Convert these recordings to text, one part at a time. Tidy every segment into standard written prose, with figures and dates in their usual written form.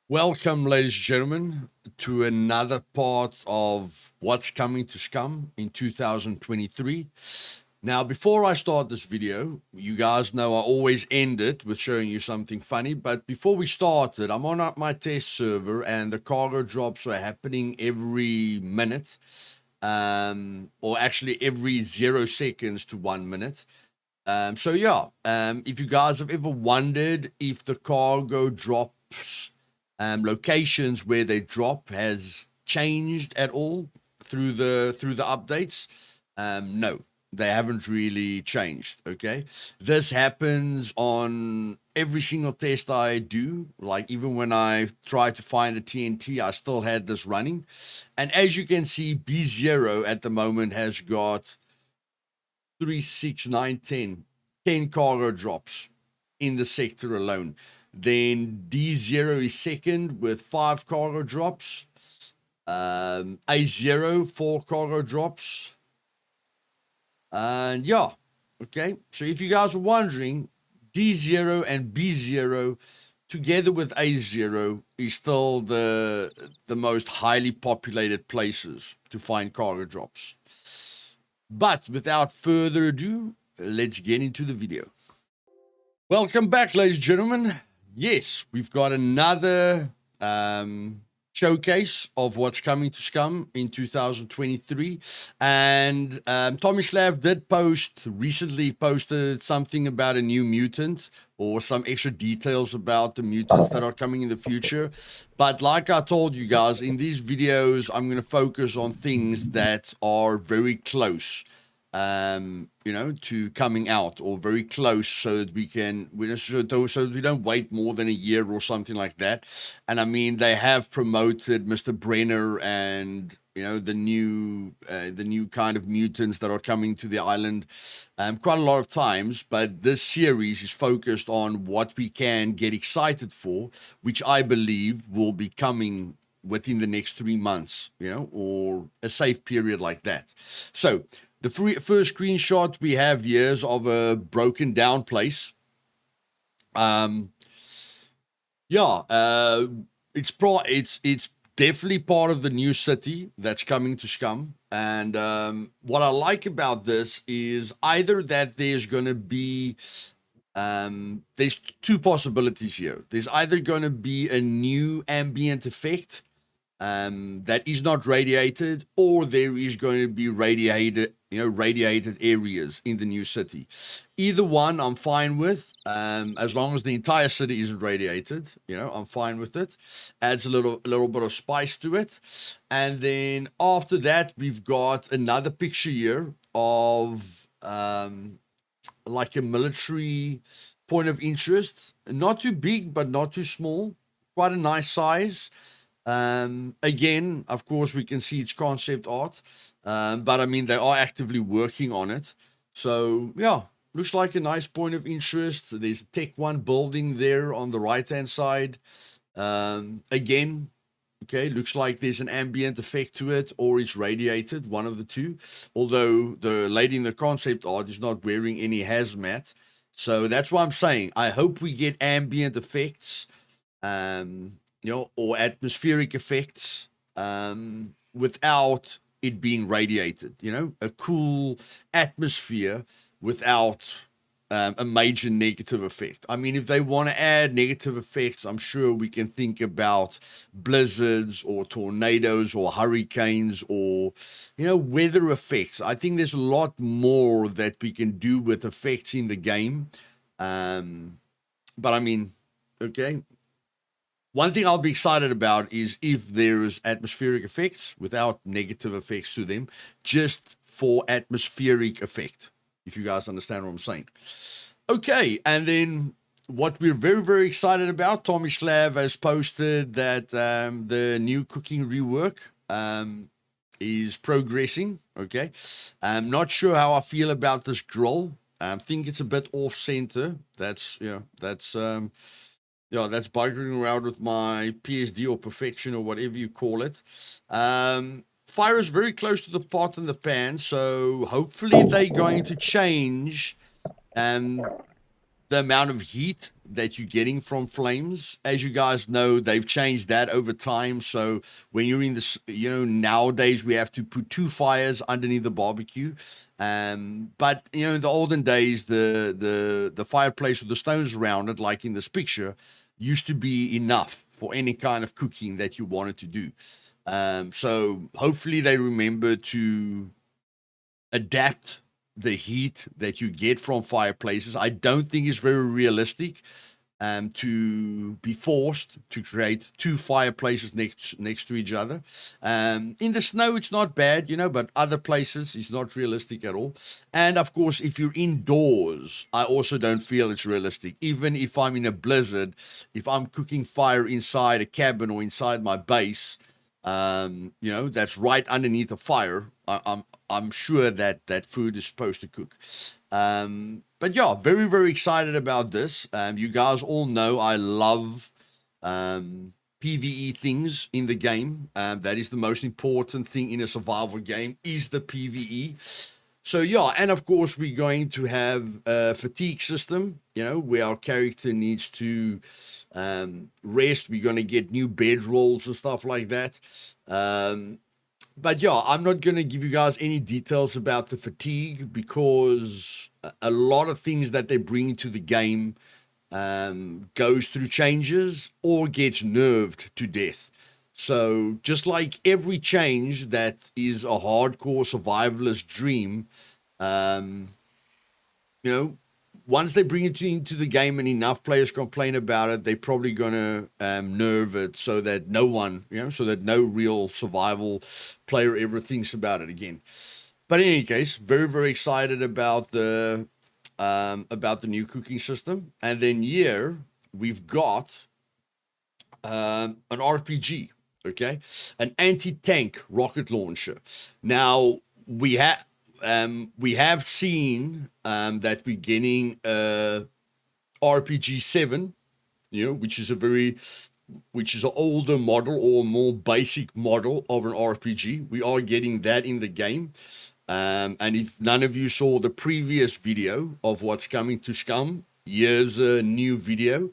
Welcome, ladies and gentlemen, to another part of what's coming to Scum in 2023. Now, before I start this video, you guys know I always end it with showing you something funny. But before we started, I'm on my test server and the cargo drops are happening every minute, or actually every 0 seconds to 1 minute. If you guys have ever wondered if the cargo drops locations where they drop has changed at all through the updates, no, they haven't really changed. Okay, this happens on every single test I do. Like, even when I tried to find the TNT, I still had this running, and as you can see, B0 at the moment has got 3, 6, 9, 10 cargo drops in the sector alone. Then D0 is second with 5 cargo drops. A0, 4 cargo drops. And yeah, okay. So if you guys are wondering, D0 and B0 together with A0 is still the most highly populated places to find cargo drops. But without further ado, let's get into the video. Welcome back, ladies and gentlemen. Yes, we've got another showcase of what's coming to Scum in 2023. And Tomislav did recently posted something about a new mutant or some extra details about the mutants that are coming in the future. But like I told you guys, in these videos, I'm going to focus on things that are very close to coming out, or very close, so that so that we don't wait more than a year or something like that. And I mean, they have promoted Mr. Brenner and the new kind of mutants that are coming to the island quite a lot of times. But this series is focused on what we can get excited for, which I believe will be coming within the next 3 months, or a safe period like that. So the first screenshot we have here is of a broken down place. It's definitely part of the new city that's coming to Scum. And what I like about this is either that there's going to be there's two possibilities here. There's either going to be a new ambient effect that is not radiated, or there is going to be radiated areas in the new city. Either one, I'm fine with, as long as the entire city isn't radiated. I'm fine with it. Adds a little bit of spice to it. And then after that, we've got another picture here of like a military point of interest. Not too big, but not too small. Quite a nice size. Again, of course, we can see it's concept art, but I mean, they are actively working on it. So yeah, looks like a nice point of interest. There's a Tech 1 building there on the right-hand side. Again, okay, looks like there's an ambient effect to it, or it's radiated, one of the two. Although the lady in the concept art is not wearing any hazmat. So that's why I'm saying I hope we get ambient effects. Or atmospheric effects, without it being radiated. A cool atmosphere without a major negative effect. I mean, if they want to add negative effects, I'm sure we can think about blizzards or tornadoes or hurricanes or, weather effects. I think there's a lot more that we can do with effects in the game. But I mean, okay. One thing I'll be excited about is if there's atmospheric effects without negative effects to them, just for atmospheric effect, if you guys understand what I'm saying. Okay, and then what we're very, very excited about, Tomislav has posted that the new cooking rework is progressing. Okay, I'm not sure how I feel about this grill. I think it's a bit off-center. That's buggering around with my PSD or perfection or whatever you call it. Fire is very close to the pot and the pan, so hopefully they're going to change the amount of heat that you're getting from flames. As you guys know, they've changed that over time. So when you're in this, nowadays we have to put two fires underneath the barbecue. But in the olden days, the fireplace with the stones around it, like in this picture, used to be enough for any kind of cooking that you wanted to do. So hopefully they remember to adapt the heat that you get from fireplaces. I don't think it's very realistic to be forced to create two fireplaces next to each other. In the snow, it's not bad, but other places it's not realistic at all. And of course, if you're indoors, I also don't feel it's realistic. Even if I'm in a blizzard, if I'm cooking fire inside a cabin or inside my base, that's right underneath a fire. I'm sure that food is supposed to cook. But yeah, very, very excited about this. You guys all know I love PvE things in the game. That is the most important thing in a survival game, is the PvE. So yeah, and of course we're going to have a fatigue system, where our character needs to rest. We're going to get new bedrolls and stuff like that. But yeah, I'm not going to give you guys any details about the fatigue, because a lot of things that they bring to the game goes through changes or gets nerfed to death. So just like every change that is a hardcore survivalist dream, once they bring it into the game and enough players complain about it, they're probably going to nerve it so that no real survival player ever thinks about it again. But in any case, very, very excited about the new cooking system. And then here we've got an RPG, okay, an anti-tank rocket launcher. Now we have seen that we're getting RPG 7, which is an older model or more basic model of an RPG. We are getting that in the game. And if none of you saw the previous video of what's coming to Scum, here's a new video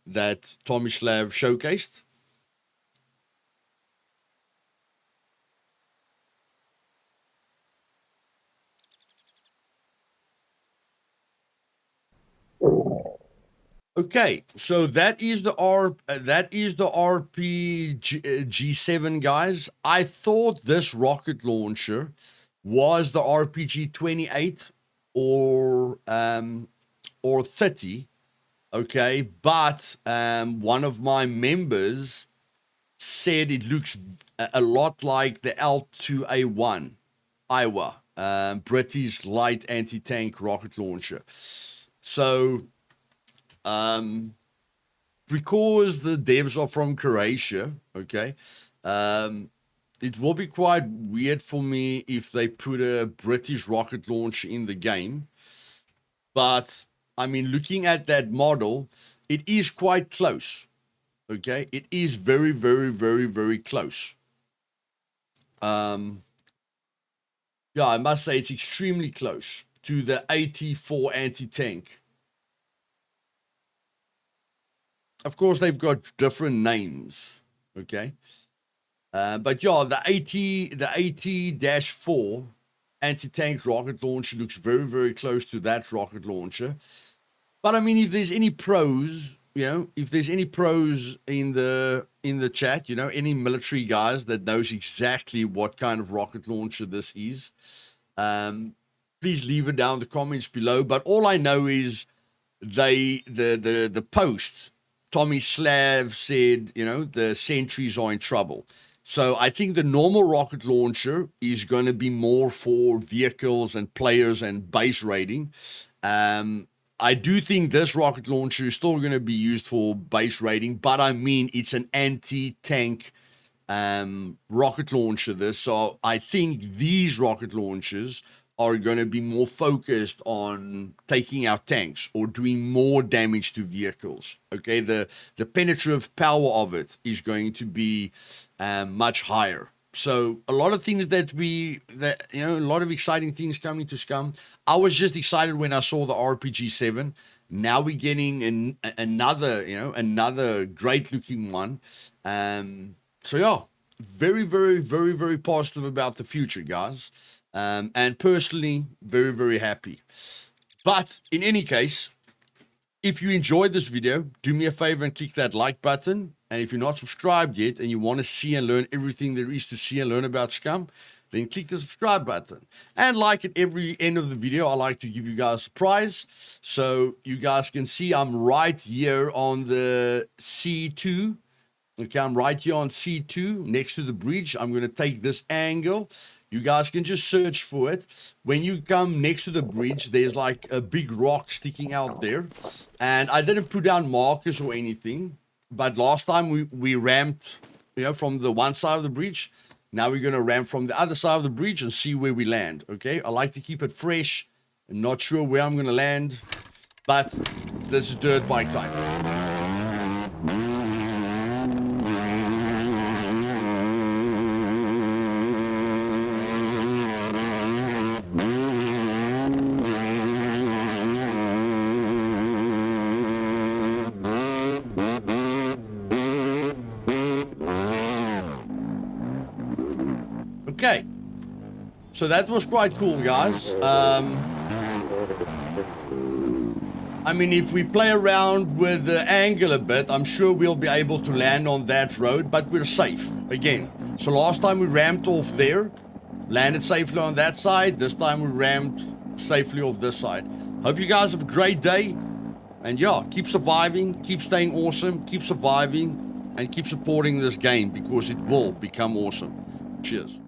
that Tomislav showcased. Okay, so that is the RPG 7, guys. I thought this rocket launcher was the RPG 28 or 30. Okay, but one of my members said it looks a lot like the L2A1 Iowa British light anti-tank rocket launcher. So because the devs are from Croatia, okay, it will be quite weird for me if they put a British rocket launcher in the game. But I mean, looking at that model, it is quite close. Okay, it is very, very, very, very close. Yeah, I must say it's extremely close to the 84 anti-tank. Of course, they've got different names. Okay, but yeah, the 80-4 anti-tank rocket launcher looks very, very close to that rocket launcher. But I mean, if there's any pros, if there's any pros in the chat, any military guys that knows exactly what kind of rocket launcher this is, please leave it down in the comments below. But all I know is the post, Tomislav said, the sentries are in trouble. So I think the normal rocket launcher is going to be more for vehicles and players and base raiding. I do think this rocket launcher is still going to be used for base raiding, but I mean, it's an anti-tank rocket launcher. So I think these rocket launchers are going to be more focused on taking out tanks or doing more damage to vehicles. Okay, the penetrative power of it is going to be much higher. So a lot of things a lot of exciting things coming to Scum. I was just excited when I saw the RPG 7. Now we're getting another great looking one. So yeah, very, very, very, very positive about the future, guys. And personally, very, very happy. But in any case, if you enjoyed this video, do me a favor and click that like button. And if you're not subscribed yet and you want to see and learn everything there is to see and learn about Scum, then click the subscribe button. And like at every end of the video, I like to give you guys a prize. So you guys can see I'm right here on the C2. Okay, I'm right here on C2 next to the bridge. I'm going to take this angle. You guys can just search for it. When you come next to the bridge, there's like a big rock sticking out there. And I didn't put down markers or anything. But last time we ramped, from the one side of the bridge. Now we're going to ramp from the other side of the bridge and see where we land. Okay, I like to keep it fresh. I'm not sure where I'm going to land. But this is dirt bike time. Okay, so that was quite cool, guys. I mean, if we play around with the angle a bit, I'm sure we'll be able to land on that road, but we're safe again. So last time we ramped off there, landed safely on that side. This time we ramped safely off this side. Hope you guys have a great day. And yeah, keep surviving, keep staying awesome, keep surviving, and keep supporting this game because it will become awesome. Cheers.